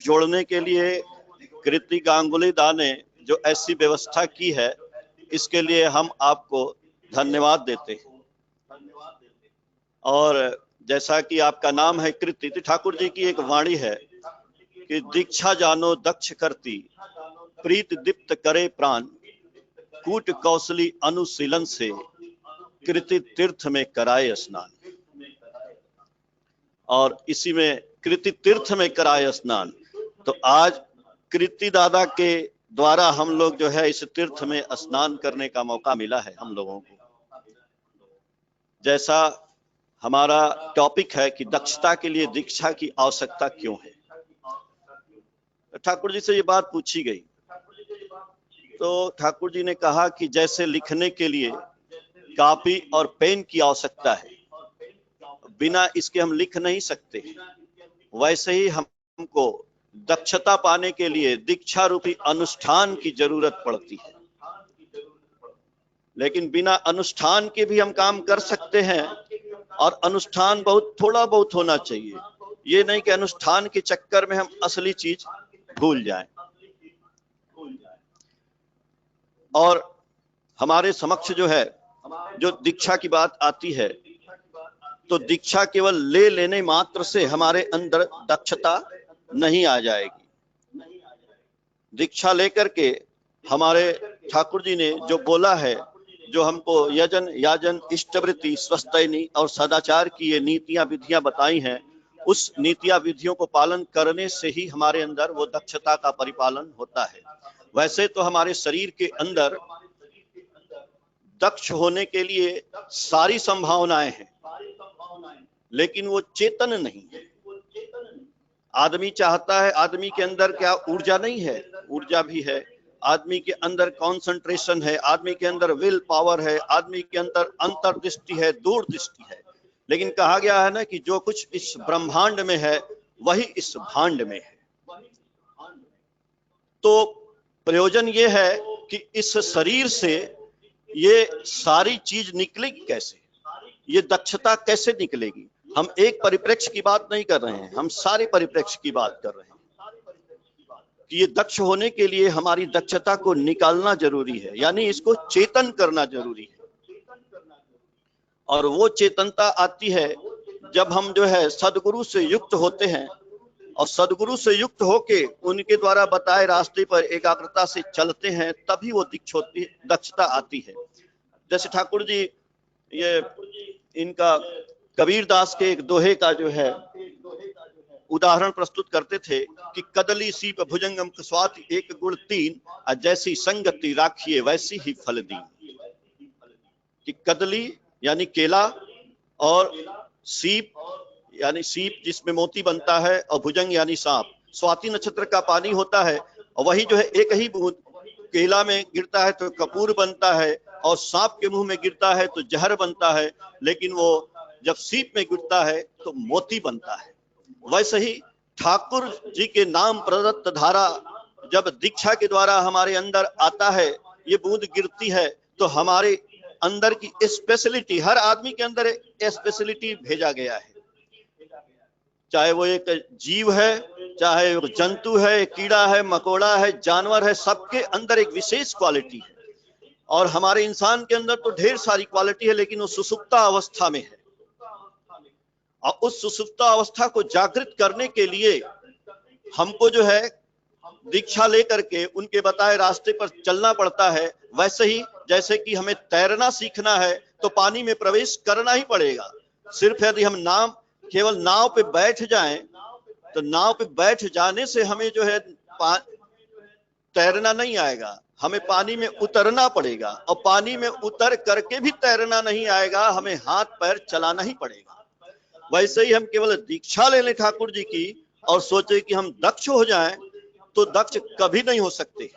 जोड़ने के लिए कृति गांगुली दा ने जो ऐसी व्यवस्था की है, इसके लिए हम आपको धन्यवाद देते हैं। और जैसा कि आपका नाम है कृति, ठाकुर जी की एक वाणी है कि दीक्षा जानो दक्ष करती, प्रीत दीप्त करे प्राण, कूट कौशली अनुशीलन से कृति तीर्थ में कराए स्नान। और इसी में कृति तीर्थ में कराए स्नान, तो आज कृति दादा के द्वारा हम लोग जो है इस तीर्थ में स्नान करने का मौका मिला है हम लोगों को। जैसा हमारा टॉपिक है कि दक्षता के लिए दीक्षा की आवश्यकता क्यों है, ठाकुर जी से ये बात पूछी गई तो ठाकुर जी ने कहा कि जैसे लिखने के लिए कॉपी और पेन की आवश्यकता है, बिना इसके हम लिख नहीं सकते, वैसे ही हमको दक्षता पाने के लिए दीक्षा रूपी अनुष्ठान की जरूरत पड़ती है। लेकिन बिना अनुष्ठान के भी हम काम कर सकते हैं, और अनुष्ठान बहुत थोड़ा बहुत होना चाहिए। ये नहीं कि अनुष्ठान के चक्कर में हम असली चीज भूल जाएं। और हमारे समक्ष जो है, जो दीक्षा की बात आती है, तो दीक्षा केवल ले लेने मात्र से हमारे अंदर दक्षता नहीं आ जाएगी। दीक्षा लेकर के हमारे ठाकुर जी ने जो बोला है, जो हमको यजन याजन इष्टवृत्ति स्वस्थैनी और सदाचार की ये नीतियां विधियां बताई हैं, उस नीतियां विधियों को पालन करने से ही हमारे अंदर वो दक्षता का परिपालन होता है। वैसे तो हमारे शरीर के अंदर दक्ष होने के लिए सारी संभावनाएं हैं, लेकिन वो चेतन नहीं है। आदमी चाहता है, आदमी के अंदर क्या ऊर्जा नहीं है? ऊर्जा भी है। आदमी के अंदर कंसंट्रेशन है, आदमी के अंदर विल पावर है, आदमी के अंदर अंतर्दृष्टि है, दूरदृष्टि है। लेकिन कहा गया है ना कि जो कुछ इस ब्रह्मांड में है वही इस भांड में है। तो प्रयोजन ये है कि इस शरीर से ये सारी चीज निकलेगी कैसे, ये दक्षता कैसे निकलेगी। हम एक परिप्रेक्ष्य की बात नहीं कर रहे हैं, हम सारे परिप्रेक्ष्य की बात कर रहे हैं कि ये दक्ष होने के लिए हमारी दक्षता को निकालना जरूरी है, यानी इसको चेतन करना जरूरी है। और वो चेतनता आती है जब हम जो है सदगुरु से युक्त होते हैं, और सदगुरु से युक्त होके उनके द्वारा बताए रास्ते पर एकाग्रता से चलते हैं, तभी वो दक्षता आती है। जैसे ठाकुर जी ये इनका कबीरदास के एक दोहे का जो है उदाहरण प्रस्तुत करते थे कि कदली सीप भुजंगम स्वाति एक गुण तीन, जैसी संगति राखिए वैसी ही फल दी। कि कदली यानी केला, और सीप यानी सीप जिसमें मोती बनता है, और भुजंग यानी सांप। स्वाति नक्षत्र का पानी होता है, और वही जो है एक ही बूंद केला में गिरता है तो कपूर बनता है, और सांप के मुंह में गिरता है तो जहर बनता है, लेकिन वो जब सीप में गिरता है तो मोती बनता है। वैसे ही ठाकुर जी के नाम प्रदत्त धारा जब दीक्षा के द्वारा हमारे अंदर आता है, ये बूंद गिरती है, तो हमारे अंदर की स्पेशलिटी, हर आदमी के अंदर स्पेशलिटी भेजा गया है। चाहे वो एक जीव है, चाहे वो जंतु है, कीड़ा है, मकोड़ा है, जानवर है, सबके अंदर एक विशेष क्वालिटी है। और हमारे इंसान के अंदर तो ढेर सारी क्वालिटी है, लेकिन वो सुसुप्ता अवस्था में है। और उस सुसुप्ता अवस्था को जागृत करने के लिए हमको जो है दीक्षा लेकर के उनके बताए रास्ते पर चलना पड़ता है। वैसे ही जैसे कि हमें तैरना सीखना है तो पानी में प्रवेश करना ही पड़ेगा। सिर्फ यदि हम केवल नाव पे बैठ जाएं, तो नाव पे बैठ जाने से हमें जो है तैरना नहीं आएगा, हमें पानी में उतरना पड़ेगा। और पानी में उतर करके भी तैरना नहीं आएगा, हमें हाथ पैर चलाना ही पड़ेगा। वैसे ही हम केवल दीक्षा ले लें ठाकुर जी की और सोचे कि हम दक्ष हो जाएं, तो दक्ष कभी नहीं हो सकते,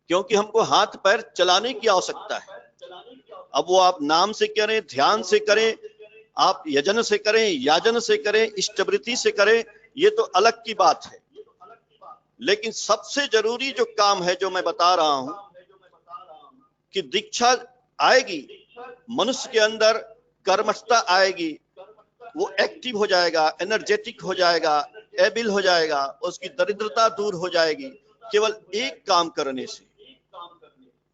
क्योंकि हमको हाथ पैर चलाने की आवश्यकता है। अब वो आप नाम से करें, ध्यान से करें, आप यजन से करें, याजन से करें, इष्टवृत्ति से करें, ये तो अलग की बात है। लेकिन सबसे जरूरी जो काम है, जो मैं बता रहा हूं कि दीक्षा आएगी, मनुष्य के अंदर कर्मठता आएगी, वो एक्टिव हो जाएगा, एनर्जेटिक हो जाएगा, एबिल हो जाएगा, उसकी दरिद्रता दूर हो जाएगी केवल एक काम करने से,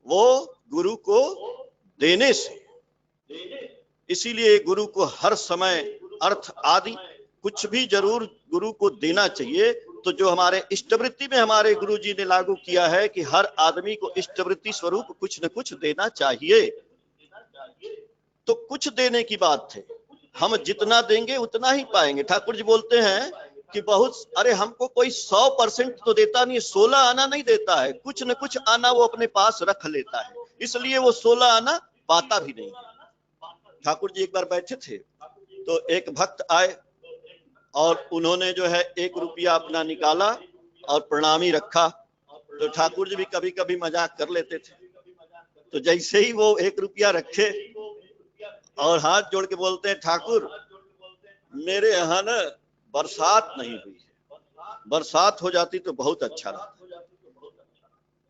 वो गुरु को देने से। इसीलिए गुरु को हर समय अर्थ आदि कुछ भी जरूर गुरु को देना चाहिए। तो जो हमारे इष्टवृत्ति में हमारे गुरु जी ने लागू किया है कि हर आदमी को इष्टवृत्ति स्वरूप कुछ न कुछ देना चाहिए, तो कुछ देने की बात है, हम जितना देंगे उतना ही पाएंगे। ठाकुर जी बोलते हैं कि बहुत, अरे हमको कोई 100% तो देता नहीं, 16 आना नहीं देता है, कुछ न कुछ आना वो अपने पास रख लेता है, इसलिए वो 16 आना पाता भी नहीं। ठाकुर जी एक बार बैठे थे तो एक भक्त आए और उन्होंने जो है 1 रुपया अपना निकाला और प्रणामी रखा। तो ठाकुर जी भी कभी कभी मजाक कर लेते थे। तो जैसे ही वो 1 रुपया रखे और हाथ जोड़ के बोलते हैं, ठाकुर मेरे यहाँ ना बरसात नहीं हुई है, बरसात हो जाती तो बहुत अच्छा रहता।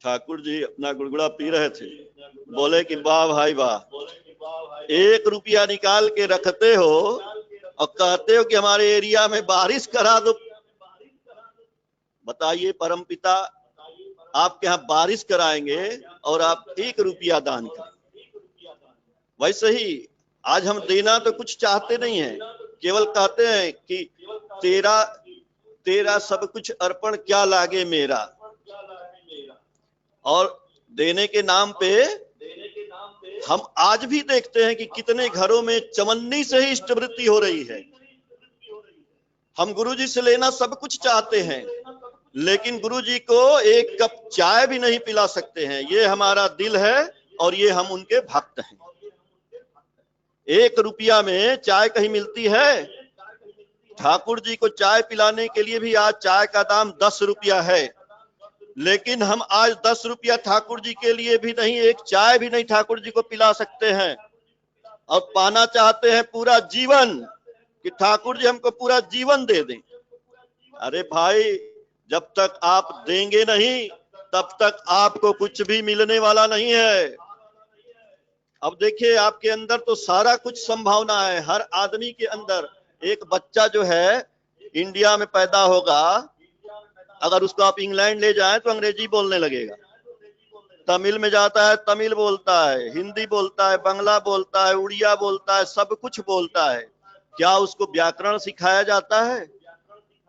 ठाकुर जी अपना गुड़गुड़ा पी रहे थे, बोले कि वाह भाई वाह, 1 रुपया निकाल के रखते हो और कहते हो कि हमारे एरिया में बारिश करा दो। बताइए, परमपिता आपके यहाँ बारिश कराएंगे और आप 1 रुपया दान करें। वैसे ही आज हम देना तो कुछ चाहते नहीं है, केवल कहते हैं कि तेरा सब कुछ अर्पण क्या लागे मेरा। और देने के नाम पे हम आज भी देखते हैं कि कितने घरों में चवन्नी से ही इष्टवृत्ति हो रही है। हम गुरुजी से लेना सब कुछ चाहते हैं, लेकिन गुरुजी को 1 कप चाय भी नहीं पिला सकते हैं। ये हमारा दिल है और ये हम उनके भक्त हैं। 1 रुपया में चाय कहीं मिलती है? ठाकुर जी को चाय पिलाने के लिए भी आज चाय का दाम 10 रुपया है, लेकिन हम आज 10 रुपया ठाकुर जी के लिए भी नहीं, 1 चाय भी नहीं ठाकुर जी को पिला सकते हैं, और पाना चाहते हैं पूरा जीवन, कि ठाकुर जी हमको पूरा जीवन दे दें। अरे भाई, जब तक आप देंगे नहीं तब तक आपको कुछ भी मिलने वाला नहीं है। अब देखिए, आपके अंदर तो सारा कुछ संभावना है, हर आदमी के अंदर। एक बच्चा जो है इंडिया में पैदा होगा, अगर उसको आप इंग्लैंड ले जाएं तो अंग्रेजी बोलने लगेगा, तमिल में जाता है तमिल बोलता है, हिंदी बोलता है, बांग्ला बोलता है, उड़िया बोलता है, सब कुछ बोलता है। क्या उसको व्याकरण सिखाया जाता है?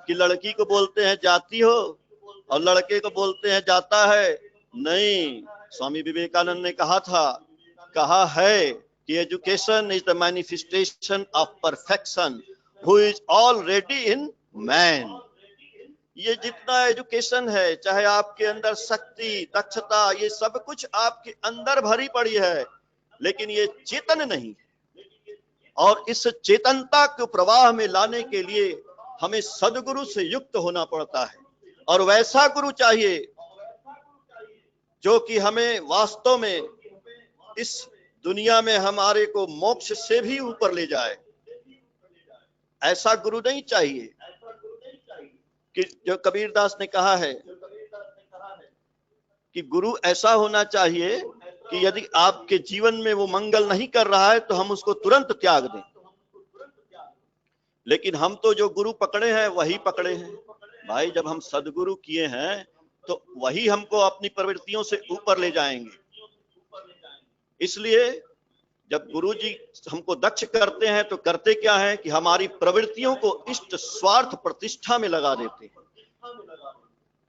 कि लड़की को बोलते हैं जाती हो और लड़के को बोलते हैं जाता है? नहीं। स्वामी विवेकानंद ने कहा है कि education is the manifestation of perfection who is already in man. ये जितना एजुकेशन है, चाहे आपके अंदर शक्ति, दक्षता, ये सब कुछ आपके अंदर भरी पड़ी है, लेकिन ये चेतन नहीं। और इस चेतनता को प्रवाह में लाने के लिए हमें सदगुरु से युक्त होना पड़ता है, और वैसा गुरु चाहिए जो कि हमें वास्तव में इस दुनिया में हमारे को मोक्ष से भी ऊपर ले जाए। ऐसा गुरु नहीं चाहिए कि जो कबीरदास ने कहा है कि गुरु ऐसा होना चाहिए कि यदि आपके जीवन में वो मंगल नहीं कर रहा है तो हम उसको तुरंत त्याग दें। लेकिन हम तो जो गुरु पकड़े हैं वही पकड़े हैं भाई। जब हम सदगुरु किए हैं तो वही हमको अपनी प्रवृत्तियों से ऊपर ले जाएंगे। इसलिए जब गुरुजी हमको दक्ष करते हैं तो करते क्या है कि हमारी प्रवृत्तियों को इष्ट स्वार्थ प्रतिष्ठा में लगा देते हैं।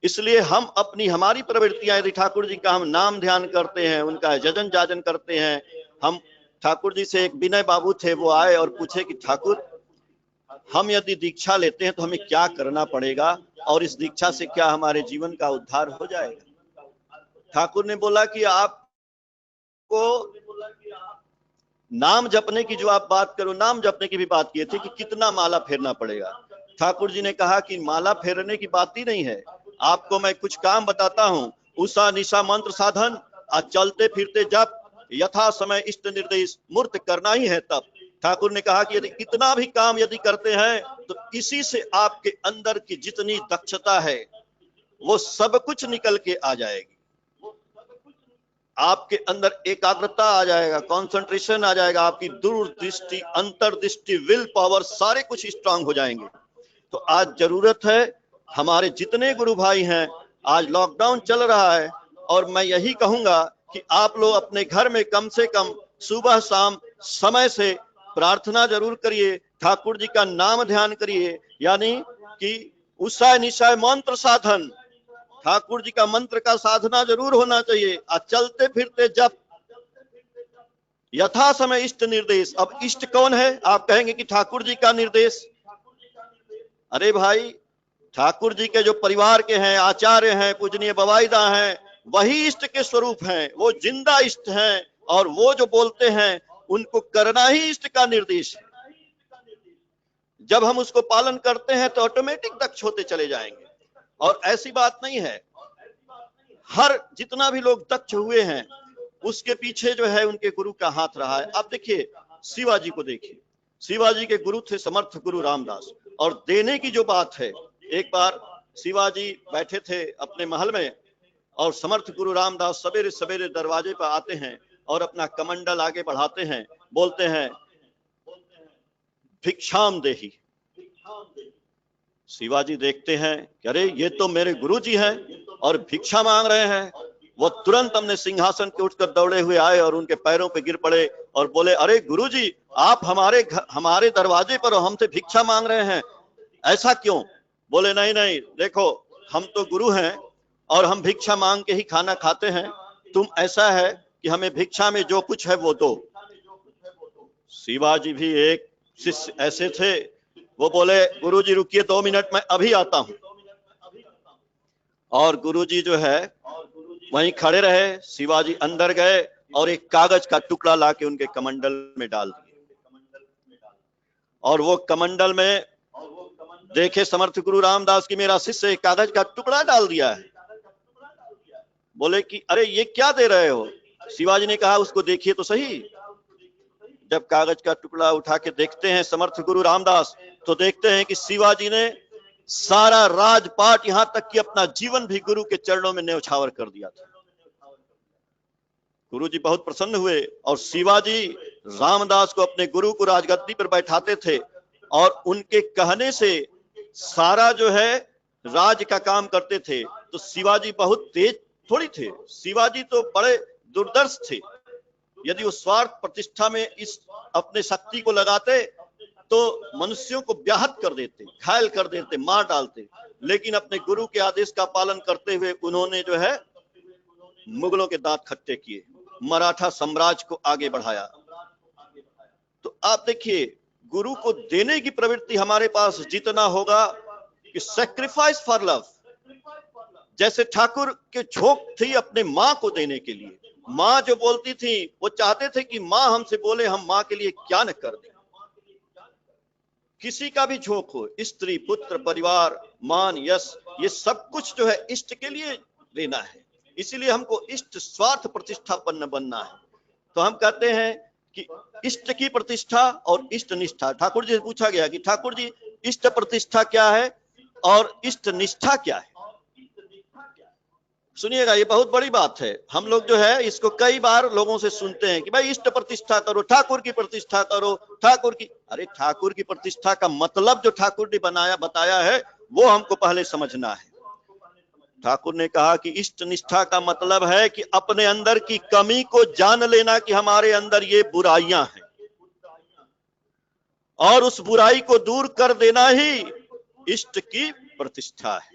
इसलिए हम हमारी प्रवृत्तियां, यदि ठाकुर जी का हम नाम ध्यान करते हैं, उनका जजन जाजन करते हैं। हम ठाकुर जी से, एक विनय बाबू थे, वो आए और पूछे कि ठाकुर, हम यदि दीक्षा लेते हैं तो हमें क्या करना पड़ेगा और इस दीक्षा से क्या हमारे जीवन का उद्धार हो जाएगा? ठाकुर ने बोला कि आपको नाम जपने की जो आप बात करो, नाम जपने की भी बात किए थे कि कितना माला फेरना पड़ेगा। ठाकुर जी ने कहा कि माला फेरने की बात ही नहीं है, आपको मैं कुछ काम बताता हूं। उषा निशा मंत्र साधन, चलते फिरते जप, यथा समय इष्ट निर्देश मूर्त करना ही है तब। ठाकुर ने कहा कि यदि इतना भी काम यदि करते हैं तो इसी से आपके अंदर की जितनी दक्षता है वो सब कुछ निकल के आ जाएगी। आपके अंदर एकाग्रता आ जाएगा, कंसंट्रेशन आ जाएगा, आपकी दूरदृष्टि, अंतर्दृष्टि, विल पावर, सारे कुछ स्ट्रांग हो जाएंगे। तो आज जरूरत है, हमारे जितने गुरु भाई हैं, आज लॉकडाउन चल रहा है और मैं यही कहूंगा कि आप लोग अपने घर में कम से कम सुबह शाम समय से प्रार्थना जरूर करिए, ठाकुर जी का नाम ध्यान करिए, यानी कि उषा निशाय मंत्र साधन, ठाकुर जी का मंत्र का साधना जरूर होना चाहिए। चलते फिरते जब यथा समय इष्ट निर्देश। अब इष्ट कौन है? आप कहेंगे कि ठाकुर जी का निर्देश। अरे भाई, ठाकुर जी के जो परिवार के हैं, आचार्य हैं, पूजनीय बवाईदा हैं, वही इष्ट के स्वरूप हैं, वो जिंदा इष्ट हैं, और वो जो बोलते हैं उनको करना ही इष्ट का निर्देश है। जब हम उसको पालन करते हैं तो ऑटोमेटिक दक्ष होते चले जाएंगे। और ऐसी बात नहीं है, हर जितना भी लोग दक्ष हुए हैं उसके पीछे जो है उनके गुरु का हाथ रहा है। आप देखिए शिवाजी को, देखिए शिवाजी के गुरु थे समर्थ गुरु रामदास। और देने की जो बात है, एक बार शिवाजी बैठे थे अपने महल में और समर्थ गुरु रामदास सवेरे सवेरे दरवाजे पर आते हैं और अपना कमंडल आगे बढ़ाते हैं, बोलते हैं भिक्षाम देही। शिवाजी देखते हैं कि अरे ये तो मेरे गुरु जी हैं और भिक्षा मांग रहे हैं। वो तुरंत हमने सिंहासन के उठकर दौड़े हुए आए और उनके पैरों पे गिर पड़े और बोले, अरे गुरुजी, आप हमारे दरवाजे पर हमसे भिक्षा मांग रहे हैं, ऐसा क्यों? बोले नहीं नहीं, देखो हम तो गुरु हैं और हम भिक्षा मांग के ही खाना खाते हैं, तुम ऐसा है कि हमें भिक्षा में जो कुछ है वो दो। शिवाजी भी एक शिष्य ऐसे थे, वो बोले गुरुजी रुकिए 2 मिनट, मैं अभी आता हूं। और गुरुजी जो है वहीं खड़े रहे, शिवाजी अंदर गए और एक कागज का टुकड़ा लाके उनके कमंडल में डाल दिया। और वो कमंडल में देखे समर्थ गुरु रामदास की मेरा शिष्य एक कागज का टुकड़ा डाल दिया है। बोले कि अरे ये क्या दे रहे हो? शिवाजी ने कहा उसको देखिए तो सही। जब कागज का टुकड़ा उठा के देखते हैं समर्थ गुरु रामदास, तो देखते हैं कि शिवाजी ने सारा राजपाट, यहां तक कि अपना जीवन भी गुरु के चरणों में न्यौछावर कर दिया था। गुरु जी बहुत प्रसन्न हुए और शिवाजी रामदास को अपने गुरु को राजगद्दी पर बैठाते थे और उनके कहने से सारा जो है राज का काम करते थे। तो शिवाजी बहुत तेज थोड़ी थे, शिवाजी तो बड़े दूरदर्श थे। यदि वो स्वार्थ प्रतिष्ठा में इस अपने शक्ति को लगाते तो मनुष्यों को व्याहत कर देते, घायल कर देते, मार डालते। लेकिन अपने गुरु के आदेश का पालन करते हुए उन्होंने जो है मुगलों के दांत खट्टे किए, मराठा साम्राज्य को आगे बढ़ाया। तो आप देखिए, गुरु को देने की प्रवृत्ति हमारे पास जितना होगा कि सैक्रिफाइस फॉर लव, जैसे ठाकुर के झोंक थी अपने माँ को देने के लिए। माँ जो बोलती थी वो चाहते थे कि माँ हमसे बोले हम माँ के लिए क्या न कर दें। किसी का भी झोंक हो, स्त्री पुत्र परिवार मान यश, ये सब कुछ जो है इष्ट के लिए देना है। इसीलिए हमको इष्ट स्वार्थ प्रतिष्ठापन्न बनना है। तो हम कहते हैं कि इष्ट की प्रतिष्ठा और इष्ट निष्ठा। ठाकुर जी से पूछा गया कि ठाकुर जी इष्ट प्रतिष्ठा क्या है और इष्ट निष्ठा क्या है? सुनिएगा, ये बहुत बड़ी बात है। हम लोग जो है इसको कई बार लोगों से सुनते हैं कि भाई इष्ट प्रतिष्ठा करो, ठाकुर की प्रतिष्ठा करो, ठाकुर की। अरे ठाकुर की प्रतिष्ठा का मतलब जो ठाकुर ने बताया है वो हमको पहले समझना है। ठाकुर ने कहा कि इष्ट निष्ठा का मतलब है कि अपने अंदर की कमी को जान लेना कि हमारे अंदर ये बुराइयां हैं और उस बुराई को दूर कर देना ही इष्ट की प्रतिष्ठा है।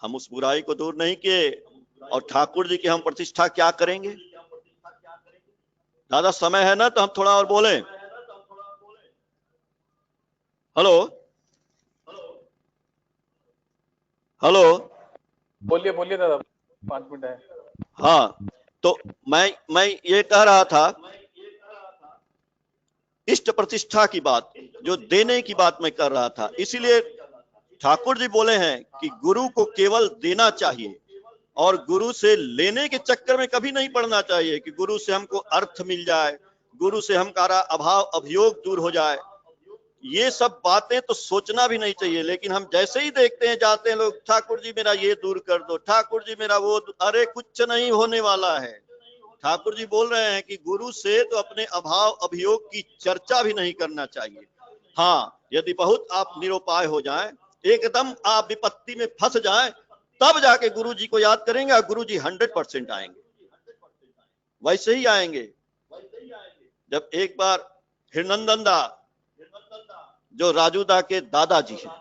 हम उस बुराई को दूर नहीं किए और ठाकुर जी की हम प्रतिष्ठा क्या करेंगे? ज्यादा समय है ना तो हम थोड़ा और बोले। हेलो हेलो, बोलिए बोलिए दादा, 5 मिनट है। हाँ, तो मैं ये कह रहा था इष्ट प्रतिष्ठा की बात, जो देने की बात मैं कर रहा था। इसीलिए ठाकुर जी बोले हैं कि गुरु को केवल देना चाहिए और गुरु से लेने के चक्कर में कभी नहीं पड़ना चाहिए कि गुरु से हमको अर्थ मिल जाए, गुरु से हमारा अभाव अभियोग दूर हो जाए। ये सब बातें तो सोचना भी नहीं चाहिए। लेकिन हम जैसे ही देखते हैं जाते हैं लोग, ठाकुर जी मेरा ये दूर कर दो, ठाकुर जी मेरा वो। अरे कुछ नहीं होने वाला है। ठाकुर जी बोल रहे हैं कि गुरु से तो अपने अभाव अभियोग की चर्चा भी नहीं करना चाहिए। हाँ, यदि बहुत आप निरुपाय हो जाएं, एकदम आप विपत्ति में फंस जाएं, तब जाके गुरु जी को याद करेंगे और गुरु जी 100% आएंगे। वैसे ही आएंगे। जब एक बार हिरनंदन दा, जो राजू दा के दादाजी हैं,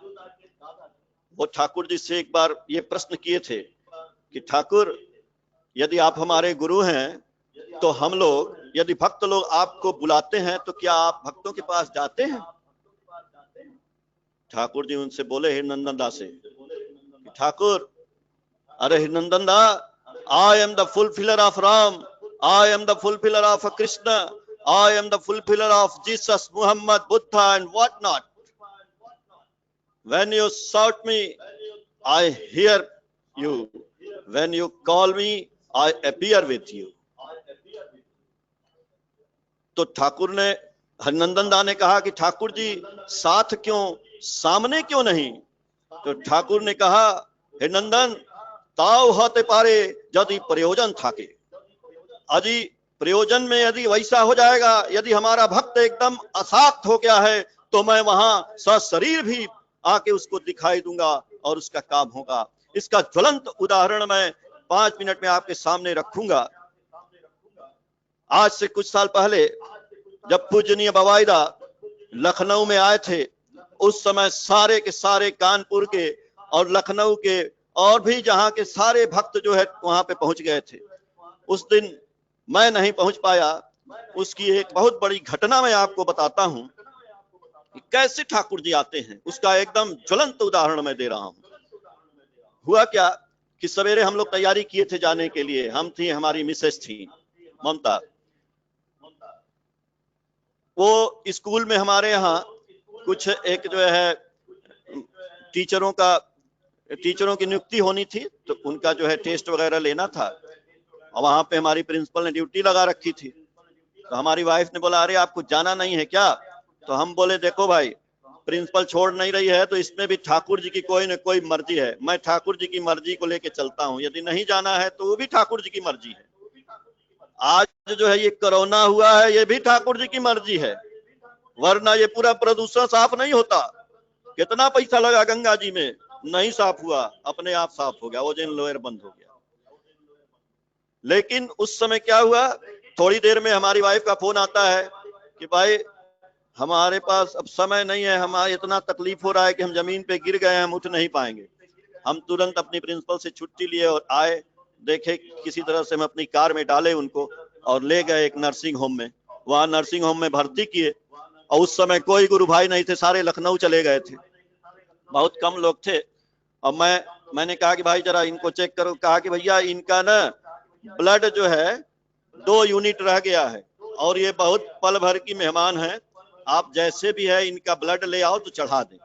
वो ठाकुर जी से एक बार ये प्रश्न किए थे कि ठाकुर, यदि आप हमारे गुरु हैं तो हम लोग, यदि भक्त लोग आपको बुलाते हैं तो क्या आप भक्तों के पास जाते हैं? ठाकुर जी उनसे बोले हिरनंदन दा से, ठाकुर, अरे Hiranandan da, I am the fulfiller of Ram, I am the fulfiller of Krishna, I am the fulfiller of Jesus, Muhammad, Buddha and what not. When you shout me, I hear you. When you call me, I appear with you. तो ठाकुर ने, हरिनंदन दा ने कहा कि ठाकुर जी साथ क्यों, सामने क्यों नहीं? तो ठाकुर ने कहा, हिरनंदन, ताव होते पारे यदि प्रयोजन थाके, यदि प्रयोजन में यदि वैसा हो जाएगा, यदि हमारा भक्त एकदम असाक्त हो गया है, तो मैं वहां सशरीर भी आके उसको दिखाई दूंगा और उसका काम होगा। इसका ज्वलंत उदाहरण मैं 5 मिनट में आपके सामने रखूंगा। आज से कुछ साल पहले जब पूजनीय बवाईदा लखनऊ में आए थे, उस समय सारे के सारे कानपुर के और लखनऊ के और भी जहां के सारे भक्त जो है वहां पे पहुंच गए थे। उस दिन मैं नहीं पहुंच पाया। उसकी एक बहुत बड़ी घटना मैं आपको बताता हूं कि कैसे ठाकुर जी आते हैं, उसका एकदम ज्वलंत उदाहरण मैं दे रहा हूं। हुआ क्या कि सवेरे हम लोग तैयारी किए थे जाने के लिए, हम थी, हमारी मिसेस थी ममता। वो स्कूल में हमारे यहाँ कुछ एक जो है टीचरों की नियुक्ति होनी थी, तो उनका जो है टेस्ट वगैरह लेना था और वहां पे हमारी प्रिंसिपल ने ड्यूटी लगा रखी थी। तो हमारी वाइफ ने बोला, अरे आपको जाना नहीं है क्या? तो हम बोले, देखो भाई, प्रिंसिपल छोड़ नहीं रही है तो इसमें भी ठाकुर जी की कोई न कोई मर्जी है, मैं ठाकुर जी की मर्जी को लेके चलता हूँ, यदि नहीं जाना है तो वो भी ठाकुर जी की मर्जी है। आज जो है ये कोरोना हुआ है, ये भी ठाकुर जी की मर्जी है, वरना ये पूरा प्रदूषण साफ नहीं होता। कितना पैसा लगा गंगा जी में, नहीं साफ हुआ, अपने आप साफ हो गया, ओजोन लेयर बंद हो गया। लेकिन उस समय क्या हुआ, थोड़ी देर में हमारी वाइफ का फोन आता है कि भाई हमारे पास अब समय नहीं है, हमारे इतना तकलीफ हो रहा है कि हम जमीन पे गिर गए हैं, हम उठ नहीं पाएंगे। हम तुरंत अपनी प्रिंसिपल से छुट्टी लिए और आए, देखे किसी तरह से हम अपनी कार में डाले उनको और ले गए एक नर्सिंग होम में। वहां नर्सिंग होम में भर्ती किए और उस समय कोई गुरु भाई नहीं थे, सारे लखनऊ चले गए थे, बहुत कम लोग थे। और मैंने कहा कि भाई जरा इनको चेक करो। कहा कि भैया इनका ना ब्लड जो है 2 यूनिट रह गया है और ये बहुत पल भर की मेहमान है, आप जैसे भी है इनका ब्लड ले आओ तो चढ़ा दें।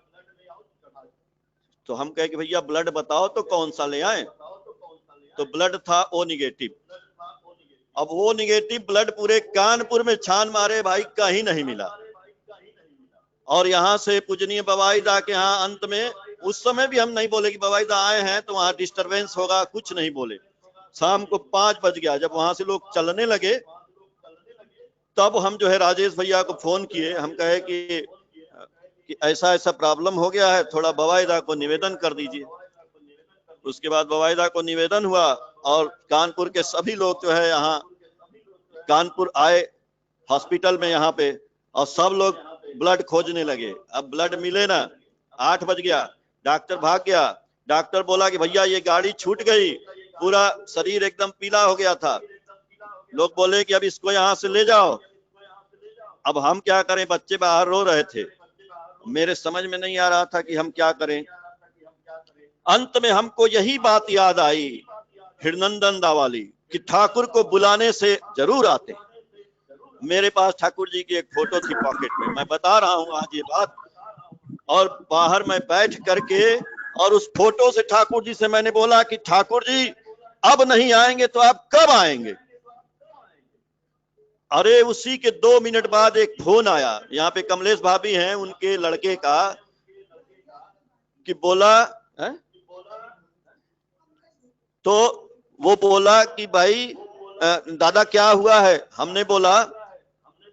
तो हम कहे कि भैया ब्लड बताओ तो कौन सा ले आए? तो ब्लड था O नेगेटिव। अब O नेगेटिव ब्लड पूरे कानपुर में छान मारे भाई, कहीं नहीं मिला। और यहाँ से पूजनीय बवाईदा के यहाँ अंत में, उस समय भी हम नहीं बोले कि बवाईदा आए हैं तो वहां डिस्टरबेंस होगा, कुछ नहीं बोले। शाम को 5 बज गया, जब वहां से लोग चलने लगे तब हम जो है राजेश भैया को फोन किए। हम कहे कि ऐसा ऐसा प्रॉब्लम हो गया है, थोड़ा बवाईदा को निवेदन कर दीजिए। उसके बाद बवाईदा को निवेदन हुआ और कानपुर के सभी लोग जो है यहाँ कानपुर आए हॉस्पिटल में यहाँ पे, और सब लोग ब्लड खोजने लगे। अब ब्लड मिले ना, 8 बज गया, डॉक्टर भाग गया। डॉक्टर बोला कि भैया ये गाड़ी छूट गई, पूरा शरीर एकदम पीला हो गया था। लोग बोले कि अब इसको यहाँ से ले जाओ। अब हम क्या करें, बच्चे बाहर रो रहे थे, मेरे समझ में नहीं आ रहा था कि हम क्या करें। अंत में हमको यही बात याद आई हिरनंदन दा वाली कि ठाकुर को बुलाने से जरूर आते। मेरे पास ठाकुर जी की एक फोटो थी पॉकेट में, मैं बता रहा हूं आज ये बात, और बाहर मैं बैठ करके और उस फोटो से ठाकुर जी से मैंने बोला कि ठाकुर जी अब नहीं आएंगे तो आप कब आएंगे? अरे उसी के 2 मिनट बाद एक फोन आया, यहाँ पे कमलेश भाभी हैं, उनके लड़के का, कि बोला है? तो वो बोला कि भाई दादा क्या हुआ है? हमने बोला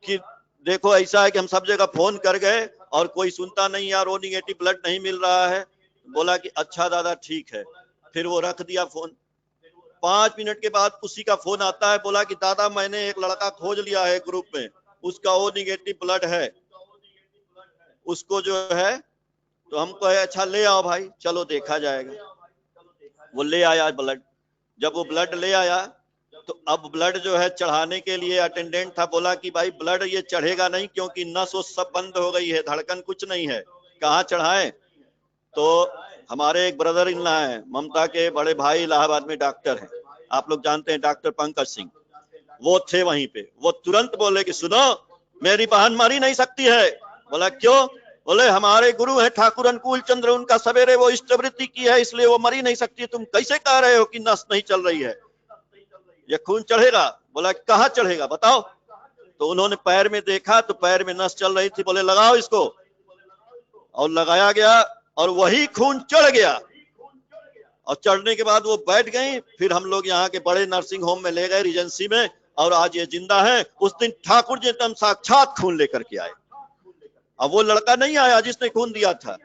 कि देखो ऐसा है कि हम सब जगह फोन कर गए और कोई सुनता नहीं यार, ओ निगेटिव ब्लड नहीं मिल रहा है। बोला कि अच्छा दादा ठीक है, फिर वो रख दिया फोन। 5 मिनट के बाद उसी का फोन आता है, बोला कि दादा मैंने एक लड़का खोज लिया है ग्रुप में, उसका ओ निगेटिव ब्लड है, उसको जो है तो हम कहे अच्छा ले आओ भाई, चलो देखा जाएगा। वो ले आया ब्लड। जब वो ब्लड ले आया तो अब ब्लड जो है चढ़ाने के लिए अटेंडेंट था, बोला कि भाई ब्लड ये चढ़ेगा नहीं क्योंकि नस वो सब बंद हो गई है, धड़कन कुछ नहीं है, कहाँ चढ़ाएं। तो हमारे एक ब्रदर इन लॉ है, ममता के बड़े भाई इलाहाबाद में डॉक्टर हैं, आप लोग जानते हैं डॉक्टर पंकज सिंह, वो थे वहीं पे। वो तुरंत बोले कि सुनो मेरी बहन मरी नहीं सकती है। बोला क्यों? बोले हमारे गुरु हैं ठाकुर अनुकूल चंद्र, उनका सवेरे वो इष्टवृत्ति की है इसलिए वो मरी नहीं सकती। तुम कैसे कह रहे हो कि नस नहीं चल रही है, ये खून चढ़ेगा? बोला कहाँ चढ़ेगा बताओ। तो उन्होंने पैर में देखा तो पैर में नस चल रही थी, बोले लगाओ इसको, और लगाया गया और वही खून चढ़ गया। और चढ़ने के बाद वो बैठ गई। फिर हम लोग यहाँ के बड़े नर्सिंग होम में ले गए, रिजेंसी में, और आज ये जिंदा है। उस दिन ठाकुर जी एकदम साक्षात खून लेकर के आए। अब वो लड़का नहीं आया जिसने खून दिया था,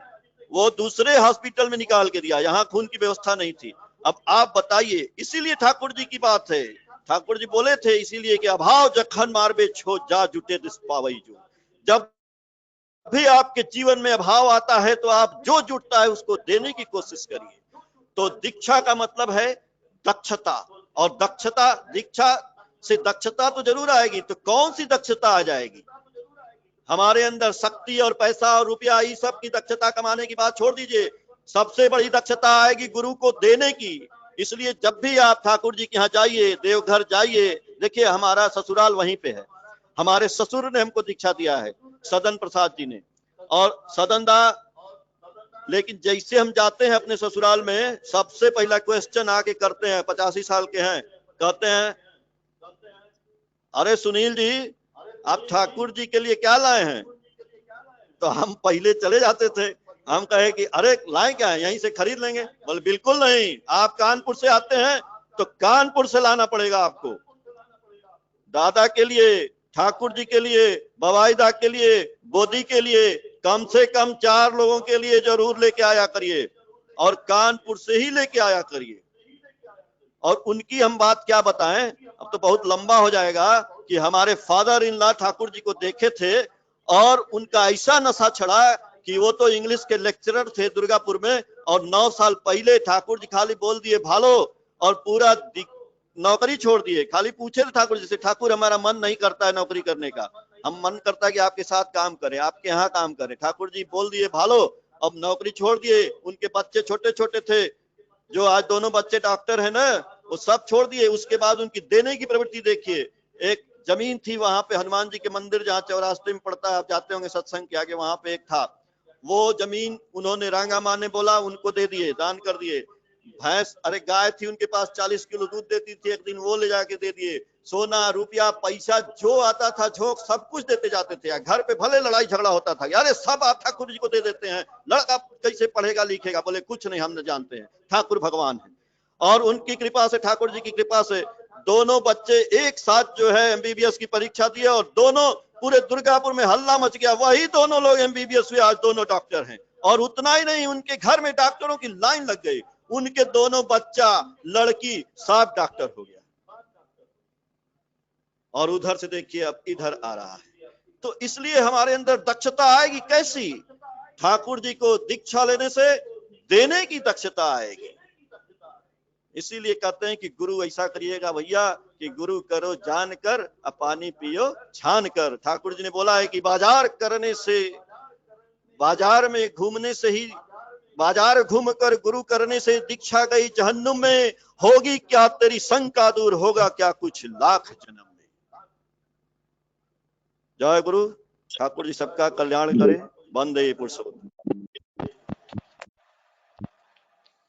वो दूसरे हॉस्पिटल में निकाल के दिया, यहाँ खून की व्यवस्था नहीं थी। अब आप बताइए, इसीलिए ठाकुर जी की बात है, ठाकुर जी बोले थे इसीलिए कि अभाव जखन मारबे छो जा जुटे दिस पावई जो। जब भी आपके जीवन में अभाव आता है तो आप जो जुटता है उसको देने की कोशिश करिए। तो दीक्षा का मतलब है दक्षता, और दक्षता, दीक्षा से दक्षता तो जरूर आएगी। तो कौन सी दक्षता आ जाएगी हमारे अंदर? शक्ति और पैसा और रुपया, ये सब की दक्षता कमाने की बात छोड़ दीजिए। सबसे बड़ी दक्षता आएगी गुरु को देने की। इसलिए जब भी आप ठाकुर जी के यहाँ जाइए, देवघर जाइए, देखिए हमारा ससुराल वहीं पे है, हमारे ससुर ने हमको दीक्षा दिया है, सदन प्रसाद जी ने और सदन दा। लेकिन जैसे हम जाते हैं अपने ससुराल में, सबसे पहला क्वेश्चन आके करते हैं, 85 साल के हैं, कहते हैं अरे सुनील जी आप ठाकुर जी के लिए क्या लाए हैं? तो हम पहले चले जाते थे, हम कहे कि अरे लाए क्या है, यहीं से खरीद लेंगे। बोले बिल्कुल नहीं, आप कानपुर से आते हैं तो कानपुर से लाना पड़ेगा आपको। दादा के लिए, ठाकुर जी के लिए, बवाईदा के लिए, बोधी के लिए, कम से कम 4 लोगों के लिए जरूर लेके आया करिए, और कानपुर से ही लेके आया करिए। और उनकी हम बात क्या बताएं, अब तो बहुत लंबा हो जाएगा, कि हमारे father in law Thakur ji को देखे थे और उनका ऐसा नशा चढ़ा कि वो तो इंग्लिश के लेक्चरर थे दुर्गापुर में, और 9 साल पहले ठाकुर जी खाली बोल दिए भालो और पूरा नौकरी छोड़ दिए। खाली पूछे थे ठाकुर जी से, ठाकुर हमारा मन नहीं करता है नौकरी करने का, हम मन करता है कि आपके साथ काम करें, आपके यहाँ काम करें। ठाकुर जी बोल दिए भालो, अब नौकरी छोड़ दिए। उनके बच्चे छोटे छोटे थे, जो आज दोनों बच्चे डॉक्टर है ना, वो सब छोड़ दिए। उसके बाद उनकी देने की प्रवृत्ति देखिए। एक जमीन थी वहां पे हनुमान जी के मंदिर, जहाँ चौरास्ते में पड़ता है, आप जाते होंगे सत्संग के आगे, वहां पे एक था। वो जमीन उन्होंने रांगा माँ ने बोला उनको दे दिए, दान कर दिए। भैंस, अरे गाय थी उनके पास 40 किलो दूध देती थी, एक दिन वो ले जाके दे दिए। सोना रुपया पैसा जो आता था झोंक सब कुछ देते जाते थे। घर पे भले लड़ाई झगड़ा होता था, यार सब आप ठाकुर जी को दे देते हैं, लड़का कैसे पढ़ेगा लिखेगा? बोले कुछ नहीं, हम न जानते हैं, ठाकुर भगवान है। और उनकी कृपा से, ठाकुर जी की कृपा से, दोनों बच्चे एक साथ जो है एमबीबीएस की परीक्षा दिए, और दोनों पूरे दुर्गापुर में हल्ला मच गया। वही दोनों लोग एमबीबीएस हुए, आज दोनों डॉक्टर हैं। और उतना ही नहीं, उनके घर में डॉक्टरों की लाइन लग गई, उनके दोनों बच्चा लड़की सब डॉक्टर हो गया। और उधर से देखिए अब इधर आ रहा है। तो इसलिए हमारे अंदर दक्षता आएगी कैसी? ठाकुर जी को दीक्षा लेने से देने की दक्षता आएगी। इसीलिए कहते हैं कि गुरु ऐसा करिएगा भैया कि गुरु करो जान कर, पानी पियो छान कर। ठाकुर जी ने बोला है कि बाजार करने से, बाजार में घूमने से ही, बाजार घूम कर गुरु करने से दीक्षा गई जहन्नुम में, होगी क्या तेरी शंका दूर, होगा क्या कुछ लाख जन्म में। जय गुरु। ठाकुर जी सबका कल्याण करे। वंदे पुरुषोत्तम।